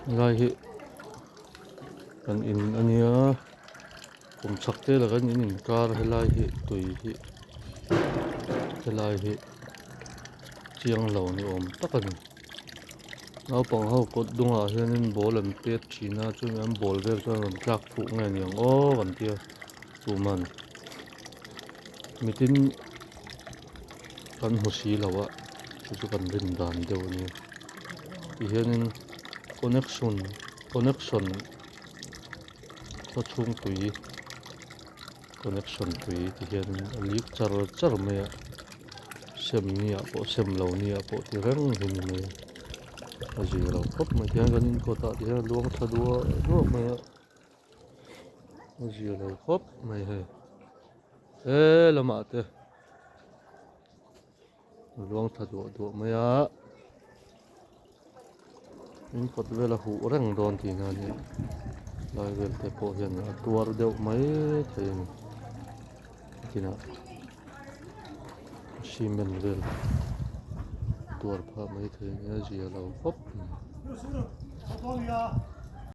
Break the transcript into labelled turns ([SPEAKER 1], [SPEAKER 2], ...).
[SPEAKER 1] lai hi kan in ania kum chakte la kan in kar helai hi tui hi helai hi chiang lo ni om takani naupang ho kawt dunga hianin ball an pet thina chuan an ball vel chuan an tlak phuh nge niang o kan tia tuman mitin kan hmusi lawa chu kan rin dan deuh ni hianin connection to chung tui connection tui ti hianin alik char mai sem ni a po sem lo ni a po ti reng hin mai a zero khop mai hian kan in ko ta ti hian luang thadua ro mai a zero khop mai he lama te luang thadua du mai a in kot vela hu reng don ti na ni lai vel te po hian a tuar deuh mai thein kina cement vel tuar pha mai thein a zia lo khop